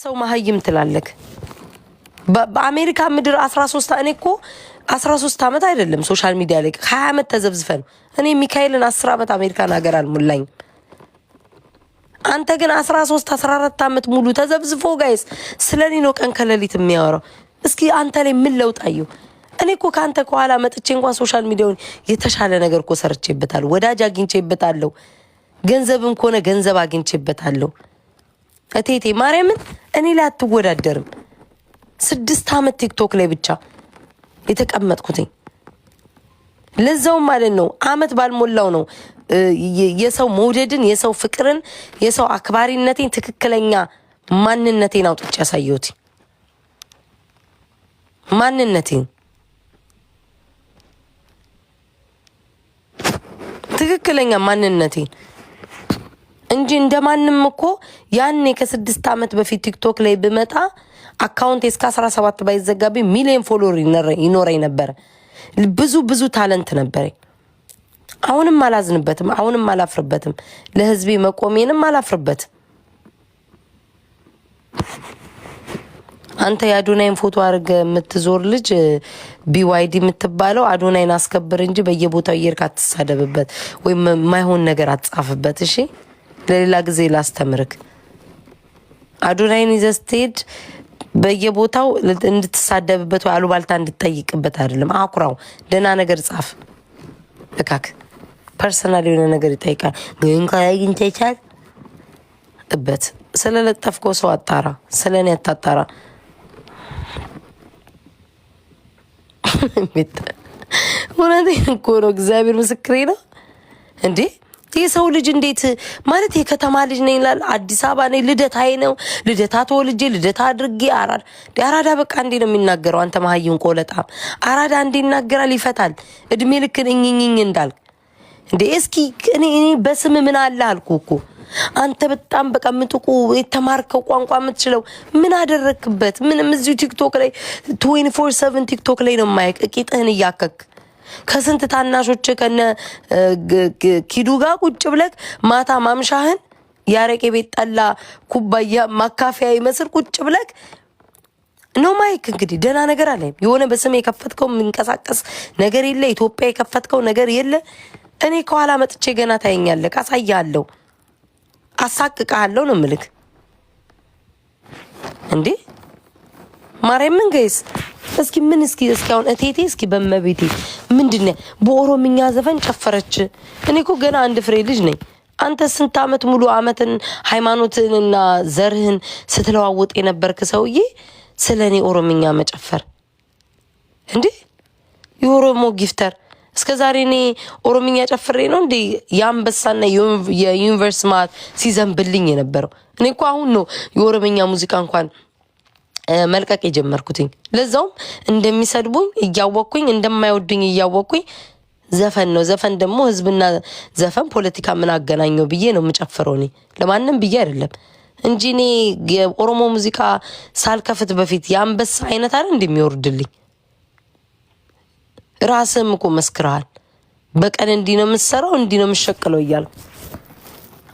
ሰው ማህይም ትላለክ በአሜሪካ ምድር 13 እኔ እኮ 13 አመት አይደለም ሶሻል ሚዲያ ላይ 20 አመት ተዘብዝፈን እኔ ሚካኤልን 10 አመት አሜሪካን ሀገር አልሞላኝ አንተ ግን 13 14 አመት ሙሉ ተዘብዝፎ ጋይስ ስለኔ ነው ቀን ከለሊት የሚያወራው እስኪ አንተ ላይ ምን ለውጣዩ እኔ እኮ ካንተ ከኋላ መጥቼ እንኳን ሶሻል ሚዲያውን የተሻለ ነገር እኮ ሰርቼበታለሁ ወዳጅ አግኝቼበታለሁ ገንዘብም ኮነ ገንዘብ አግኝቼበታለሁ እቴቴ ማርያምን እኔ ላይ አትወዳደርም 6 አመት ቲክቶክ ላይ ብቻ የተቀመጥኩት ለዛው ማለት ነው አመት ባልሞላው ነው የሰው መውደድን የሰው ፍቅርን የሰው አክባሪነቴን ትክክለኛ ማንነቴን አውጥቼ ያሳየሁት ማንነቴን ትክክለኛ ማንነቴን እንጂ እንደማንም እኮ ያኔ ከ6 አመት በፊት ቲክቶክ ላይ በመጣ አካውንት እስከ 17 ባይዘጋቢ ሚሊዮን ፎሎወር ይኖረኝ ነበር ብዙ ታለንት ነበር አሁንም አላዝንበትም አሁንም አላፍርበትም ለህዝቤ መቆሜንም አላፍርበትም አንተ ያዶናይን ፎቶ አርገ የምትዞር ልጅ ቢዋይዲ የምትባለው አዶናይን አስከብር እንጂ በየቦታው እየርካ አትሳደብበት ወይ ማይሆን ነገር አትጻፍበት እሺ ለሌላ ጊዜ ላስተምርክ አዶናይን ይዘስቴድ በየቦታው እንድትሳደብበት ወይ አሉባልታ እንድትጠይቅበት አይደለም አኩራው ደና ነገር ጻፍ እካክ ፐርሰናል የሆነ ነገር ይጠይቃል ግን ካይን ተቻል እበት ስለለጠፍከው ሰው አጣራ ስለኔ አጣጣራ ወራዴን እኮ ነው እግዚአብሔር ምስክሬ ነው እንዴ የሰው ልጅ እንዴት ማለት የከተማ ልጅ ነኝ ይላል አዲስ አበባ ነኝ ልደታዬ ነው ልደታ ተወልጄ ልደታ አድርጌ አራዳ በቃ እንዴ ነው የሚናገረው አንተ ማህይን ቆለጣም አራዳ እንዴ ይናገራል ይፈታል እድሜ ልክ እኝኝኝ እንዳል እንዴ እስኪ እኔ በስም ምን አለ አልኩ እኮ አንተ በጣም በቃ ምጥቁ የተማርከው ቋንቋ የምትችለው ምን አደረክበት ምንም እዚሁ ቲክቶክ ላይ 24/7 ቲክቶክ ላይ ነው ማይክ ቂጥህን ያከክ ከስንት ታናሾች ከነ ኪዱ ጋር ቁጭ ብለክ ማታ ማምሻህን ያረቄ ቤት ጠላ ኩባያ ማካፊያ ይመስል ቁጭ ብለክ ነው ማይክ እንግዲህ ደና ነገር አለ የሆነ በስም የከፈትከው ምንቀሳቀስ ነገር የለ ኢትዮጵያ የከፈትከው ነገር የለ እኔ ከኋላ መጥቼ ገና ታየኛለህ አሳያለሁ አሳቅቃለሁ ነው ምልክ እንዴ ማርያምን ጋይስ እስኪ ምን እስኪ አሁን እቴቴ እስኪ በመቤቴ ምንድነው በኦሮምኛ ዘፈን ጨፈረች እኔኮ ገና አንድ ፍሬ ልጅ ነኝ አንተ ስንት አመት ሙሉ አመትን ሃይማኖትንና ዘርህን ስትለዋውጥ የነበርክ ሰውዬ ስለኔ ኦሮምኛ መጨፈር እንዴ የኦሮሞ ጊፍተር እስከዛሬ እኔ ኦሮምኛ ጨፍሬ ነው እንዴ ያንበሳና የዩኒቨርስ ማት ሲዘንብልኝ የነበረው እኔኮ አሁን ነው የኦሮምኛ ሙዚቃ እንኳን መልቀቅ የጀመርኩትኝ ለዛውም እንደሚሰድቡኝ እያወቅኩኝ እንደማይወዱኝ እያወቅኩኝ ዘፈን ነው ዘፈን ደግሞ ህዝብና ዘፈን ፖለቲካ ምን አገናኘው ብዬ ነው የምጨፍረው እኔ ለማንም ብዬ አይደለም እንጂ እኔ የኦሮሞ ሙዚቃ ሳልከፍት በፊት ያንበሳ አይነት አይደል እንደሚወርድልኝ ራስም እኮ መስክራል በቀን እንዲ ነው የምሰራው እንዲ ነው የምሸቀለው ይያል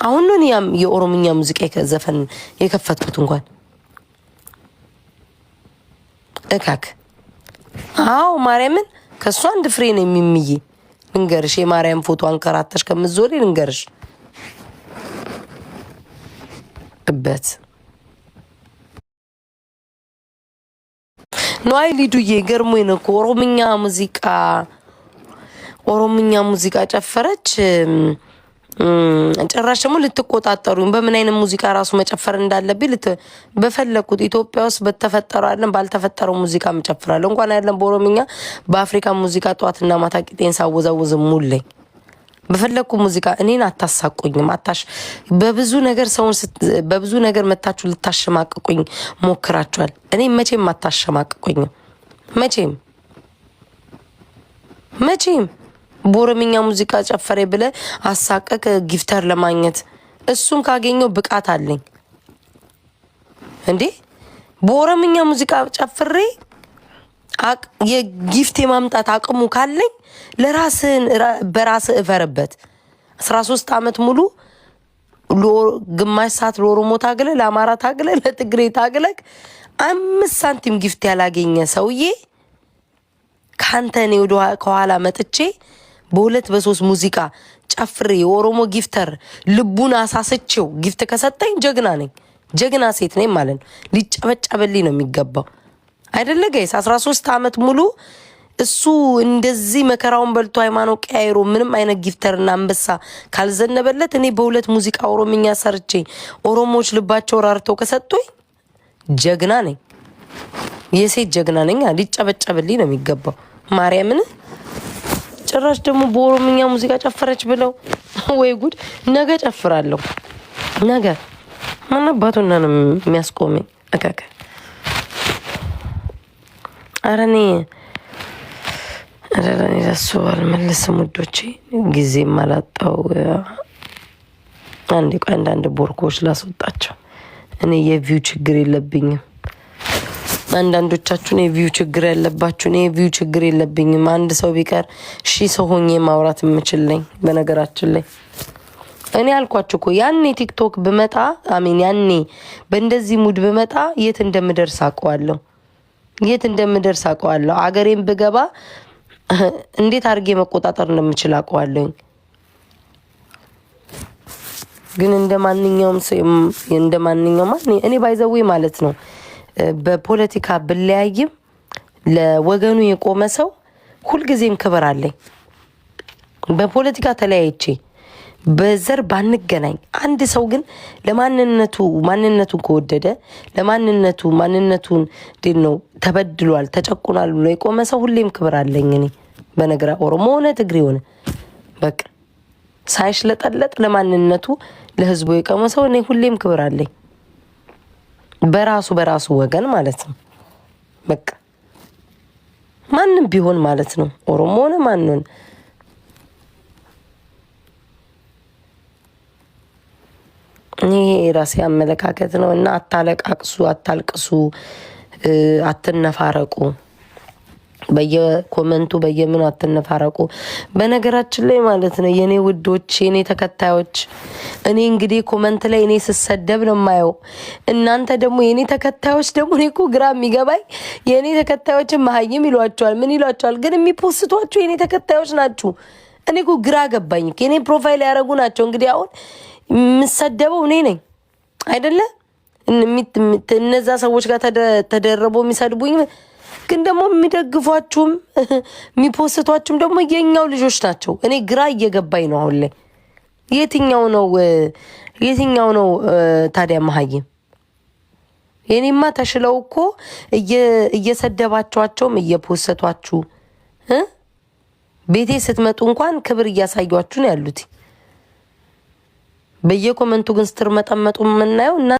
አሁን ነው ያም የኦሮምኛ ሙዚቃ ዘፈን የከፈትኩት እንኳን እካክ አው ማርያምን ከሷ አንድ ፍሬ ነው የሚምይ ልንገርሽ የማርያም ፎቶ አንከራተሽ ከምትዞሪ ልንገርሽ እበት ነው አይሊዱዬ ገርሞኝ ነው ኦሮምኛ ሙዚቃ ጨፈረች ጭራሽ ደግሞ ልትቆጣጠሩኝ በምን አይነት ሙዚቃ ራሱ መጨፈር እንዳለብኝ በፈለኩት ኢትዮጵያ ውስጥ በተፈጠረው አይደለም ባልተፈጠረው ሙዚቃ መጨፈራለሁ እንኳን አይደለም በኦሮምኛ በአፍሪካ ሙዚቃ ጧትና ማታ ቂጤን ሳወዛውዝ ሙለኝ በፈለኩ ሙዚቃ እኔን አታሳቁኝም በብዙ ነገር መታችሁ ልታሸማቅቁኝ ሞክራችኋል እኔ መቼም አታሸማቅቁኝ መቼም በኦሮምኛ ሙዚቃ ጨፈሬ ብለ አሳቀቅ ጊፍተር ለማግኘት እሱን ካገኘው ብቃት አለኝ እንዴ በኦሮምኛ ሙዚቃ ጨፍሬ የጊፍት የማምጣት አቅሙ ካለኝ ለራስን በራስ እፈርበት 13 አመት ሙሉ ግማሽ ሰዓት ለኦሮሞ ታግለ፣ ለአማራ ታግለ፣ ለትግሬ ታግለ 5 ሳንቲም ጊፍት ያላገኘ ሰውዬ ካንተ እኔ ወደ ከኋላ መጥቼ በሁለት በሶስት ሙዚቃ ጨፍሬ የኦሮሞ ጊፍተር ልቡን አሳስቼው ጊፍት ከሰጠኝ ጀግና ነኝ፣ ጀግና ሴት ነኝ ማለት ነው። ሊጨበጨበልኝ ነው የሚገባው አይደለ ጋይስ? 13 ዓመት ሙሉ እሱ እንደዚህ መከራውን በልቶ ሃይማኖት ቀያይሮ ምንም አይነት ጊፍተርና አንበሳ ካልዘነበለት እኔ በሁለት ሙዚቃ ኦሮምኛ ሰርቼ ኦሮሞዎች ልባቸው ራርተው ከሰጡኝ ጀግና ነኝ፣ የሴት ጀግና ነኝ። ሊጨበጨብልኝ ነው የሚገባው ማርያምን። ጭራሽ ደግሞ በኦሮምኛ ሙዚቃ ጨፈረች ብለው ወይ ጉድ! ነገ ጨፍራለሁ። ነገ ማን አባቱና ነው የሚያስቆመኝ? አካካ አረኔ ለሱ አልመልስም ውዶቼ፣ ጊዜም አላጣው። አንዳንድ ቦርኮች ላስወጣቸው። እኔ የቪው ችግር የለብኝም። አንዳንዶቻችሁን የቪው ችግር ያለባችሁ፣ እኔ የቪው ችግር የለብኝም። አንድ ሰው ቢቀር 1000 ሰው ሆኜ ማውራት የምችልኝ። በነገራችን ላይ እኔ አልኳችሁ እኮ ያኔ ቲክቶክ ብመጣ ያኔ በእንደዚህ ሙድ ብመጣ የት እንደምደርስ አውቀዋለሁ። አገሬን ብገባ እንዴት አድርጌ መቆጣጠር እንደምችል አውቀዋለሁ። ግን እንደማንኛውም እኔ ባይዘዌ ማለት ነው በፖለቲካ ብለያይም ለወገኑ የቆመ ሰው ሁልጊዜም ክብር አለኝ። በፖለቲካ ተለያይቼ በዘር ባንገናኝ፣ አንድ ሰው ግን ማንነቱን ከወደደ ማንነቱን ነው ተበድሏል፣ ተጨቁናል ብሎ የቆመ ሰው ሁሌም ክብር አለኝ። እኔ በነገራ ኦሮሞ ሆነ ትግሬ ሆነ በቃ ሳይሽለጠለጥ ለማንነቱ ለህዝቡ የቆመ ሰው እኔ ሁሌም ክብር አለኝ። በራሱ ወገን ማለት ነው። በቃ ማንም ቢሆን ማለት ነው፣ ኦሮሞ ሆነ ማንን ይሄ ራሴ አመለካከት ነው። እና አታለቃቅሱ፣ አታልቅሱ፣ አትነፋረቁ። በየኮመንቱ በየምኑ አትነፋረቁ። በነገራችን ላይ ማለት ነው የኔ ውዶች፣ የኔ ተከታዮች፣ እኔ እንግዲህ ኮመንት ላይ እኔ ስሰደብ ነው የማየው። እናንተ ደግሞ የኔ ተከታዮች ደግሞ እኔ እኮ ግራ የሚገባኝ የኔ ተከታዮችን መሀይም ይሏቸዋል፣ ምን ይሏቸዋል፣ ግን የሚፖስቷቸው የኔ ተከታዮች ናችሁ። እኔ እኮ ግራ ገባኝ። የኔ ፕሮፋይል ያደረጉ ናቸው። እንግዲህ አሁን የምሰደበው እኔ ነኝ አይደለ? እነዛ ሰዎች ጋር ተደረቦ የሚሰድቡኝ፣ ግን ደግሞ የሚደግፏችሁም የሚፖስቷችሁም ደግሞ የኛው ልጆች ናቸው። እኔ ግራ እየገባኝ ነው አሁን ላይ። የትኛው ነው ታዲያ መሀይም? የኔማ ተሽለው እኮ እየሰደባችኋቸውም እየፖሰቷችሁ ቤቴ ስትመጡ እንኳን ክብር እያሳያችሁ ነው ያሉት። በየኮመንቱ ግን ስትር መጠመጡ የምናየው እና